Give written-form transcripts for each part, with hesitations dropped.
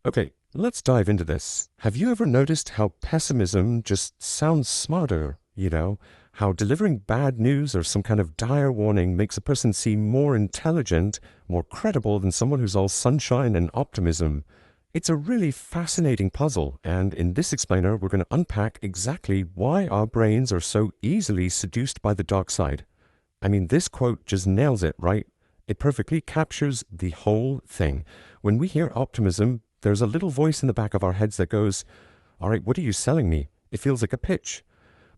Okay, let's dive into this. Have you ever noticed how pessimism just sounds smarter? How delivering bad news or some kind of dire warning makes a person seem more intelligent, more credible than someone who's all sunshine and optimism. It's a really fascinating puzzle, and in this explainer, we're going to unpack exactly why our brains are so easily seduced by the dark side. I mean, this quote just nails it, right? It perfectly captures the whole thing. When we hear optimism, there's a little voice in the back of our heads that goes, all right, what are you selling me? It feels like a pitch.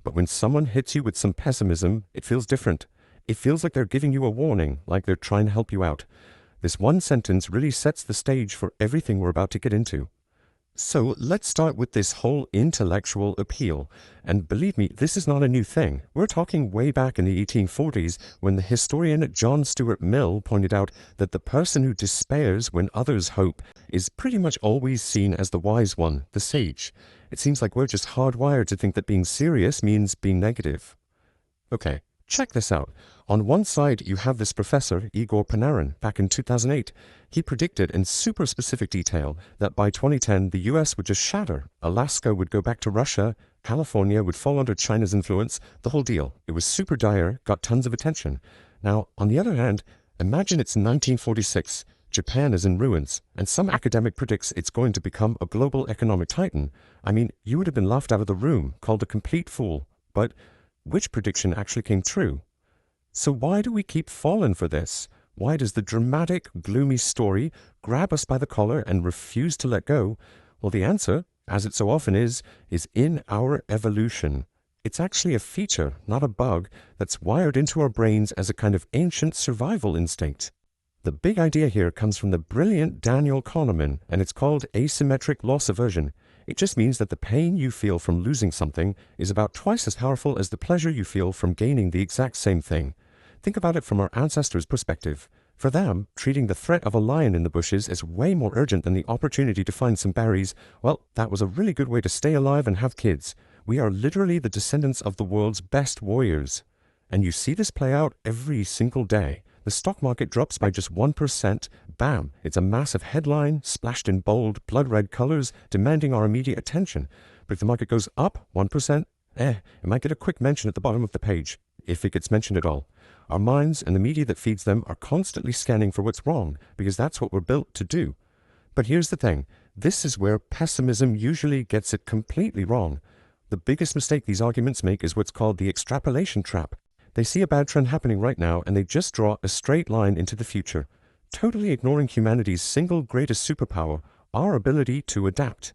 But when someone hits you with some pessimism, it feels different. It feels like they're giving you a warning, like they're trying to help you out. This one sentence really sets the stage for everything we're about to get into. So let's start with this whole intellectual appeal. And believe me, this is not a new thing. We're talking way back in the 1840s when the historian John Stuart Mill pointed out that the person who despairs when others hope is pretty much always seen as the wise one, the sage. It seems like we're just hardwired to think that being serious means being negative. Okay, check this out. On one side, you have this professor, Igor Panarin, back in 2008. He predicted in super specific detail that by 2010, the US would just shatter. Alaska would go back to Russia. California would fall under China's influence. The whole deal. It was super dire, got tons of attention. Now, on the other hand, imagine it's 1946. Japan is in ruins, and some academic predicts it's going to become a global economic titan. I mean, you would have been laughed out of the room, called a complete fool. But which prediction actually came true? So why do we keep falling for this? Why does the dramatic, gloomy story grab us by the collar and refuse to let go? Well, the answer, as it so often is in our evolution. It's actually a feature, not a bug, that's wired into our brains as a kind of ancient survival instinct. The big idea here comes from the brilliant Daniel Kahneman, and it's called asymmetric loss aversion. It just means that the pain you feel from losing something is about twice as powerful as the pleasure you feel from gaining the exact same thing. Think about it from our ancestors' perspective. For them, treating the threat of a lion in the bushes is way more urgent than the opportunity to find some berries. Well, that was a really good way to stay alive and have kids. We are literally the descendants of the world's best warriors. And you see this play out every single day. The stock market drops by just 1%. Bam! It's a massive headline, splashed in bold, blood-red colors, demanding our immediate attention. But if the market goes up 1%, it might get a quick mention at the bottom of the page, if it gets mentioned at all. Our minds and the media that feeds them are constantly scanning for what's wrong, because that's what we're built to do. But here's the thing. This is where pessimism usually gets it completely wrong. The biggest mistake these arguments make is what's called the extrapolation trap. They see a bad trend happening right now, and they just draw a straight line into the future, totally ignoring humanity's single greatest superpower, our ability to adapt.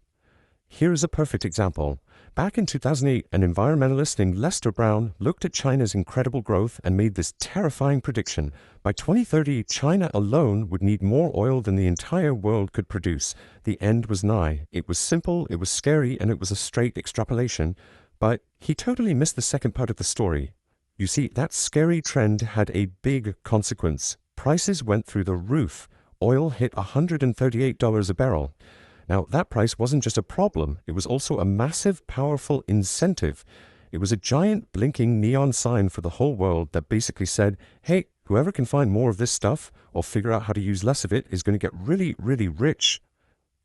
Here's a perfect example. Back in 2008, an environmentalist named Lester Brown looked at China's incredible growth and made this terrifying prediction. By 2030, China alone would need more oil than the entire world could produce. The end was nigh. It was simple, it was scary, and it was a straight extrapolation. But he totally missed the second part of the story. You see, that scary trend had a big consequence. Prices went through the roof. Oil hit $138 a barrel. Now, that price wasn't just a problem, it was also a massive, powerful incentive. It was a giant blinking neon sign for the whole world that basically said, hey, whoever can find more of this stuff or figure out how to use less of it is going to get really, really rich.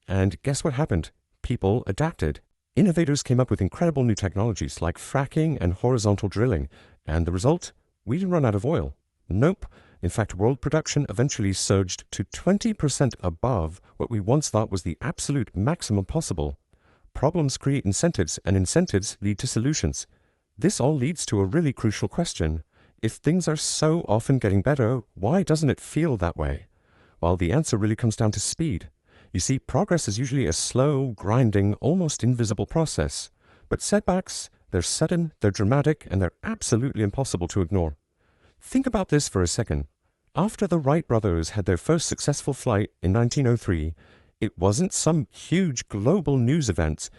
And guess what happened? People adapted. Innovators came up with incredible new technologies like fracking and horizontal drilling. And the result? We didn't run out of oil. Nope. In fact, world production eventually surged to 20% above what we once thought was the absolute maximum possible. Problems create incentives, and incentives lead to solutions. This all leads to a really crucial question. If things are so often getting better, why doesn't it feel that way? Well, the answer really comes down to speed. You see, progress is usually a slow, grinding, almost invisible process. But setbacks, they're sudden, they're dramatic, and they're absolutely impossible to ignore. Think about this for a second. After the Wright brothers had their first successful flight in 1903, it wasn't some huge global news event.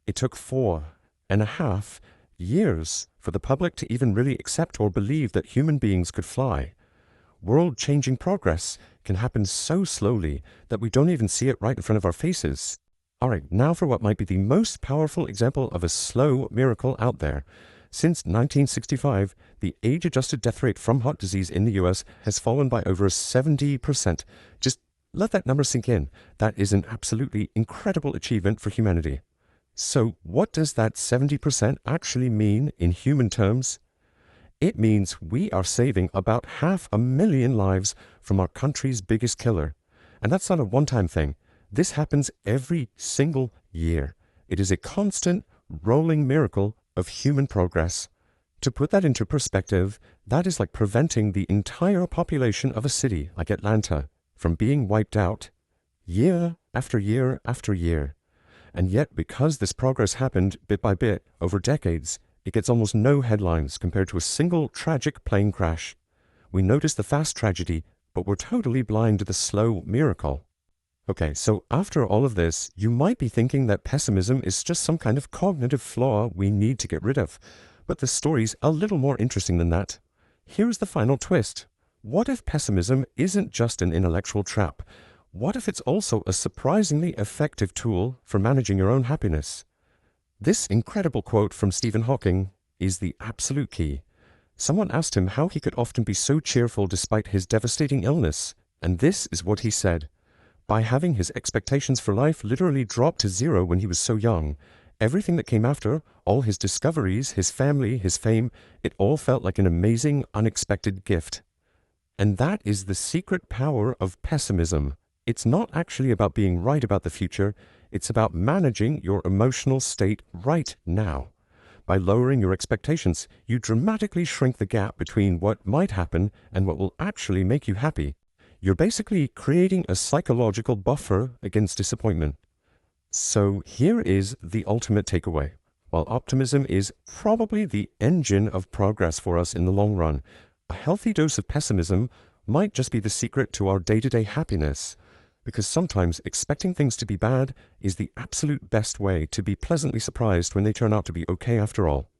It took 4.5 years for the public to even really accept or believe that human beings could fly. World-changing progress can happen so slowly that we don't even see it right in front of our faces. All right, now for what might be the most powerful example of a slow miracle out there. Since 1965, the age-adjusted death rate from heart disease in the US has fallen by over 70%. Just Let that number sink in. That is an absolutely incredible achievement for humanity. So what does that 70% actually mean in human terms? It means we are saving about 500,000 lives from our country's biggest killer. And that's not a one-time thing. This happens every single year. It is a constant, rolling miracle of human progress. To put that into perspective, that is like preventing the entire population of a city like Atlanta from being wiped out year after year after year. And yet, because this progress happened bit by bit over decades, it gets almost no headlines compared to a single tragic plane crash. We notice the fast tragedy, but we're totally blind to the slow miracle. Okay, so after all of this, you might be thinking that pessimism is just some kind of cognitive flaw we need to get rid of. But the story's a little more interesting than that. Here's the final twist. What if pessimism isn't just an intellectual trap? What if it's also a surprisingly effective tool for managing your own happiness? This incredible quote from Stephen Hawking is the absolute key. Someone asked him how he could often be so cheerful despite his devastating illness, and this is what he said. By having his expectations for life literally drop to zero when he was so young, everything that came after, all his discoveries, his family, his fame, it all felt like an amazing, unexpected gift. And that is the secret power of pessimism. It's not actually about being right about the future, it's about managing your emotional state right now. By lowering your expectations, you dramatically shrink the gap between what might happen and what will actually make you happy. You're basically creating a psychological buffer against disappointment. So here is the ultimate takeaway. While optimism is probably the engine of progress for us in the long run, a healthy dose of pessimism might just be the secret to our day-to-day happiness. Because sometimes expecting things to be bad is the absolute best way to be pleasantly surprised when they turn out to be okay after all.